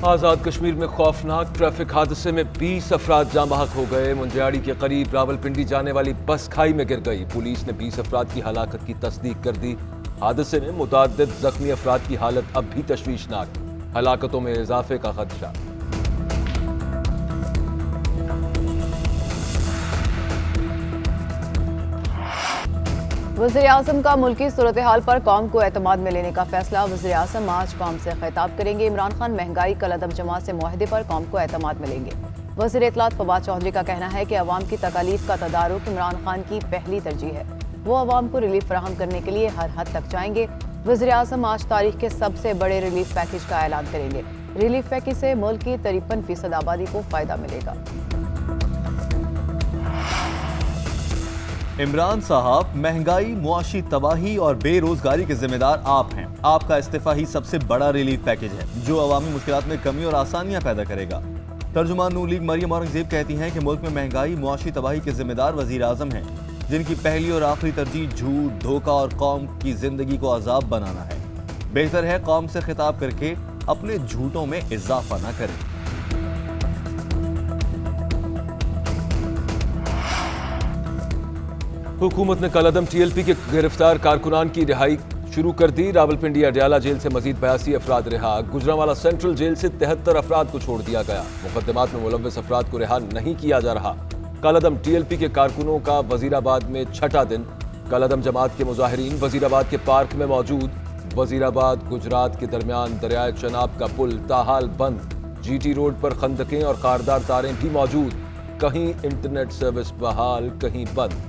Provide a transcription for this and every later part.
आज़ाद कश्मीर में खौफनाक ट्रैफिक हादसे में 20 अफराद जाँ बहक हो गए। मुंजियाड़ी के करीब रावलपिंडी जाने वाली बस खाई में गिर गई। पुलिस ने 20 अफराद की हलाकत की तस्दीक कर दी। हादसे में मुतअद्दिद जख्मी अफराद की हालत अब भी तशवीशनाक, हलाकतों में इजाफे का खदशा। वज़ीर-ए-आज़म का मुल्की सूरत हाल पर कौम को एतमाद में लेने का फैसला। वज़ीर-ए-आज़म आज कौम से खिताब करेंगे। इमरान खान महंगाई कल अदम जमा से मुआहदे पर कौम को एतमाद में लेंगे। वज़ीर इत्तलात फवाद चौधरी का कहना है कि अवाम की तकालीफ का तदारुक इमरान खान की पहली तरजीह है। वो अवाम को रिलीफ फराहम करने के लिए हर हद तक जाएंगे। वज़ीर-ए-आज़म आज तारीख के सबसे बड़े रिलीफ पैकेज का ऐलान करेंगे। रिलीफ पैकेज से मुल्क की 53% आबादी को फायदा मिलेगा। इमरान साहब, महंगाई, मुआशी तबाही और बेरोजगारी के जिम्मेदार आप हैं। आपका इस्तीफा ही सबसे बड़ा रिलीफ पैकेज है जो अवामी मुश्किलात में कमी और आसानियां पैदा करेगा। तर्जुमान नून लीग मरियम औरंगजेब कहती हैं कि मुल्क में महंगाई, मुआशी तबाही के जिम्मेदार वजीर आजम हैं, जिनकी पहली और आखिरी तरजीह झूठ, धोखा और कौम की जिंदगी को अजाब बनाना है। बेहतर है कौम से खिताब करके अपने झूठों में इजाफा न करें। हुकूमत ने कल अदम TLP के गिरफ्तार कारकुनान की रिहाई शुरू कर दी। रावलपिंडी अडयाला जेल से मजीद 82 अफराद रिहा। गुजरांवाला सेंट्रल जेल से 73 अफराद को छोड़ दिया गया। मुकदमात में मुलव्वस अफराद को रिहा नहीं किया जा रहा। कल अदम TLP के कारकुनों का वजीराबाद में छठा दिन। कल अदम जमात के मुजाहिरीन वजीराबाद के पार्क में मौजूद। वजीराबाद गुजरात के दरमियान दरियाए चनाब का पुल ताहाल बंद। GT रोड पर खंदकें और कारदार तारें भी मौजूद। कहीं इंटरनेट सर्विस बहाल, कहीं बंद।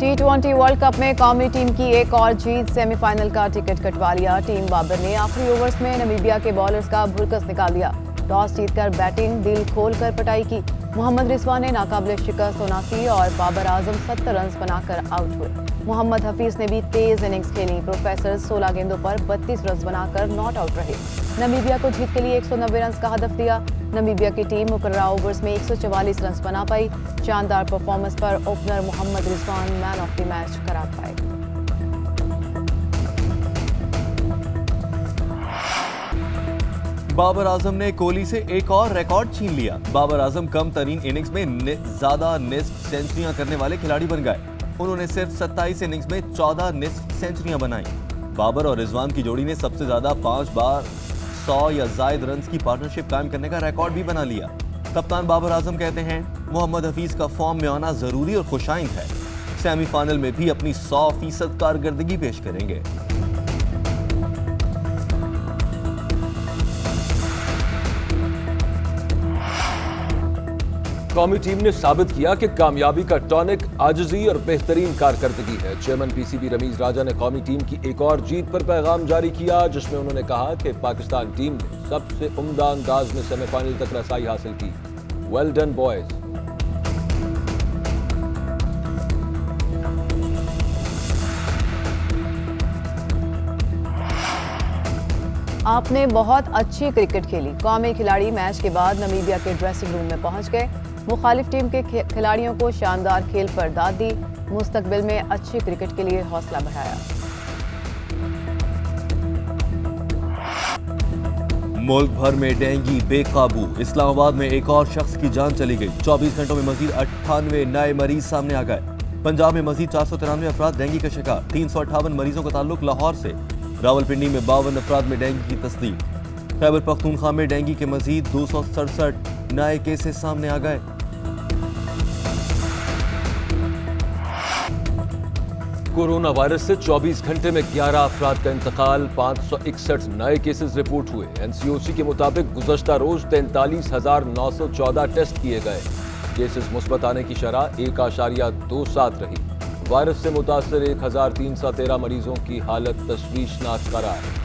T20 वर्ल्ड कप में कौमी टीम की एक और जीत, सेमीफाइनल का टिकट कटवा लिया। टीम बाबर ने आखिरी ओवर्स में नमीबिया के बॉलर्स का भुरकस निकाल दिया। टॉस जीतकर बैटिंग दिल खोल कर पटाई की। मोहम्मद रिजवान ने नाकाबिले शिकस्त 79 और बाबर आजम 70 रन बनाकर आउट हुए। मोहम्मद हफीज ने भी तेज इनिंग्स खेली। प्रोफेसर 16 गेंदों पर 32 रन बनाकर नॉट आउट रहे। नमीबिया को जीत के लिए 190 रन का हदफ दिया। नमीबिया की टीम मुकर्ररा ओवर्स में 144 रन बना पाई। शानदार परफॉर्मेंस पर opener Mohammad Rizwan man of the match करार पाए। बाबर आजम ने कोहली से एक और रिकॉर्ड छीन लिया। बाबर आजम कम तरीन इनिंग्स में ज्यादा निस्फ सेंचुरियां करने वाले खिलाड़ी बन गए। उन्होंने सिर्फ 27 इनिंग्स में 14 निस्फ सेंचुरियां बनाई। बाबर और रिजवान की जोड़ी ने सबसे ज्यादा 5 बार 100 या जायद रन की पार्टनरशिप कायम करने का रिकॉर्ड भी बना लिया। कप्तान बाबर आजम कहते हैं मोहम्मद हफीज का फॉर्म में आना जरूरी और खुशाइंद है। सेमीफाइनल में भी अपनी 100% कारकर्दगी पेश करेंगे। कौमी टीम ने साबित किया कि कामयाबी का टॉनिक आजिज़ी और बेहतरीन कारकर्दगी है। चेयरमैन PCB रमीज राजा ने कौमी टीम की एक और जीत पर पैगाम जारी किया, जिसमें उन्होंने कहा कि पाकिस्तान टीम ने सबसे उम्दा अंदाज में सेमीफाइनल तक रसाई हासिल की। Well done boys. आपने बहुत अच्छी क्रिकेट खेली। कौमी खिलाड़ी मैच के बाद नमीबिया के ड्रेसिंग रूम में पहुंच गए। मुखालिफ टीम के खिलाड़ियों को शानदार खेल पर दाद दी। मुस्तकबिल में अच्छी क्रिकेट के लिए हौसला बढ़ाया। मुल्क भर में डेंगू बेकाबू। इस्लामाबाद में एक और शख्स की जान चली गई। 24 घंटों में मजीद 98 नए मरीज सामने आ गए। पंजाब में मजीद 493 अफराद डेंगू का शिकार। 358 मरीजों का ताल्लुक लाहौर से। रावलपिंडी में 52 अफराद में डेंगू की तस्दीक। खैबर पख्तूनख्वा में डेंगू के मजीद 267 नए केसेस सामने आ गए। कोरोना वायरस से 24 घंटे में 11 अफराद का इंतकाल। 561 नए केसेस रिपोर्ट हुए। NCOC के मुताबिक गुज़श्ता रोज 43,914 टेस्ट किए गए। केसेस मुस्बत आने की शरह 1.27 रही। वायरस से मुतासर 1,313 मरीजों की हालत तशवीशनाक करार।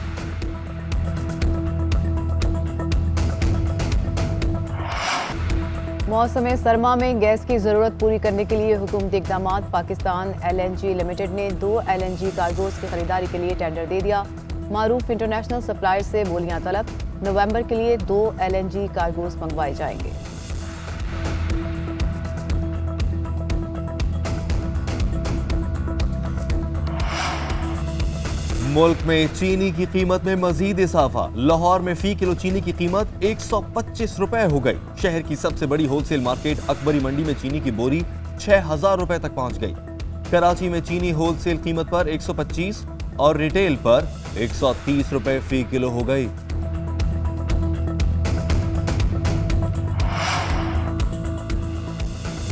मौसम सरमा में गैस की जरूरत पूरी करने के लिए हुकूमती इक़दाम। पाकिस्तान LNG लिमिटेड ने 2 LNG कार्गोज की खरीदारी के लिए टेंडर दे दिया। मारूफ इंटरनेशनल सप्लायर से बोलियां तलब। नवंबर के लिए 2 LNG कार्गोज मंगवाए जाएंगे। मुल्क में चीनी की कीमत में मजीद इजाफा। लाहौर में फी किलो चीनी की कीमत 125 रुपए हो गई। शहर की सबसे बड़ी होलसेल मार्केट अकबरी मंडी में चीनी की बोरी 6000 रुपए तक पहुंच गई। कराची में चीनी होलसेल कीमत पर 125 और रिटेल पर 130 रुपए फी किलो हो गई।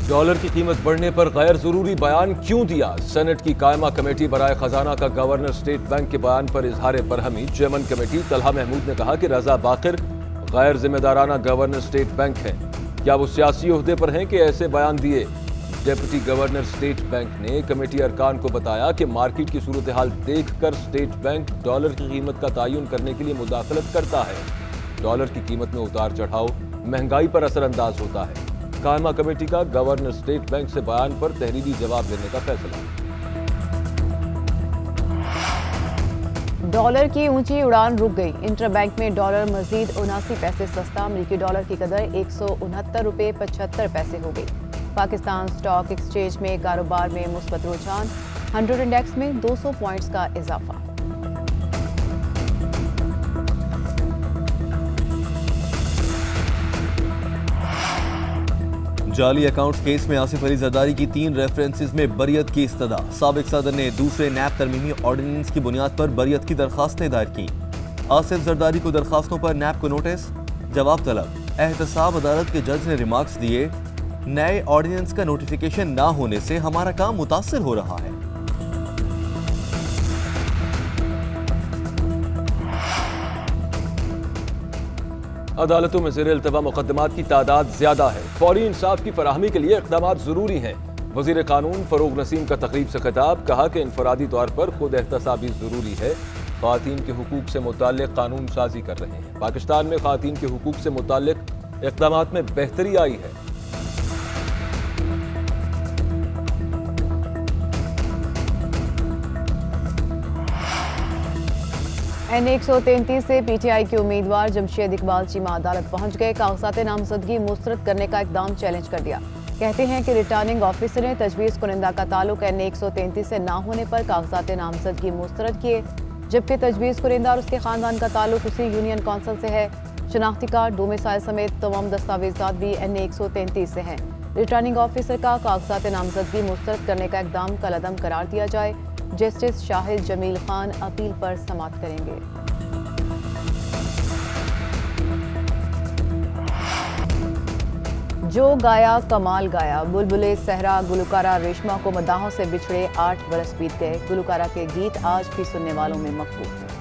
डॉलर की कीमत बढ़ने पर गैर जरूरी बयान क्यों दिया? सेनेट की कायमा कमेटी बराए खजाना का गवर्नर स्टेट बैंक के बयान पर इजहार बरहमी। चेयरमैन कमेटी तलहा महमूद ने कहा कि रजा बाकिर गैर जिम्मेदाराना गवर्नर स्टेट बैंक है। क्या वो सियासी ओहदे पर हैं कि ऐसे बयान दिए? डेप्यूटी गवर्नर स्टेट बैंक ने कमेटी अरकान को बताया कि मार्केट की सूरत हाल देखकर स्टेट बैंक डॉलर की कीमत का तयन करने के लिए मुदाखलत करता है। डॉलर की कीमत में उतार चढ़ाव महंगाई पर असरअंदाज होता है। कायमा कमेटी का गवर्नर स्टेट बैंक से बयान पर तहरीरी जवाब देने का फैसला। डॉलर की ऊंची उड़ान रुक गई। इंटर बैंक में डॉलर मजीद 79 पैसे सस्ता। अमेरिकी डॉलर की कदर 169 रुपए 75 पैसे हो गई। पाकिस्तान स्टॉक एक्सचेंज में कारोबार में मुस्बत रुझान। 100 इंडेक्स में 200 पॉइंट्स का इजाफा। जाली अकाउंट्स केस में आसिफ अली जरदारी की 3 रेफरेंसेस में बरियत की इस्तदा। साबिक सदर ने दूसरे नैब तरमीमी ऑर्डिनेंस की बुनियाद पर बरियत की दरखास्तें दायर की। आसिफ जरदारी को दरखास्तों पर नैब को नोटिस, जवाब तलब। एहतसाब अदालत के जज ने रिमार्क्स दिए, नए ऑर्डिनेंस का नोटिफिकेशन ना होने से हमारा काम मुतासिर हो रहा है। अदालतों में ज़ेर इल्तवा मुकदमात की तादाद ज्यादा है। फौरी इंसाफ की फराहमी के लिए इक़दाम जरूरी हैं। वज़ीर कानून फरूग नसीम का तकरीब से खिताब, कहा कि इनफरादी तौर पर खुद एहतसाबी जरूरी है। ख़वातीन के हुकूक से मुताल्लिक़ कानून साजी कर रहे हैं। पाकिस्तान में ख़वातीन के हुकूक से मुताल्लिक़ इक़दामात में बेहतरी आई है। N133 से पीटीआई के उम्मीदवार जमशेद इकबाल चीमा अदालत पहुंच गए। कागजात नामजदगी मुस्तरद करने का इकदाम चैलेंज कर दिया। कहते हैं कि रिटर्निंग ऑफिसर ने तजवीज़ कुनिंदा का ताल्लुक N133 से ना होने पर कागजात नामजदगी मुस्तरद किए, जबकि तजवीज़ कुनिंदा और उसके खानदान का ताल्लुक उसी यूनियन कौंसिल से है। शनाख्ती कार्ड, डोमिसाइल समेत तमाम दस्तावेजात भी N133 से हैं। रिटर्निंग ऑफिसर का कागजात नामजदगी मुस्तरद करने का इकदाम कलअदम करार दिया जाए। जस्टिस शाहिद जमील खान अपील पर समाअत करेंगे। जो गाया कमाल गाया। बुलबुले सहरा गुलकारा रेशमा को मदाहों से बिछड़े 8 बरस बीत गए। गुलकारा के गीत आज भी सुनने वालों में मकबूल हैं।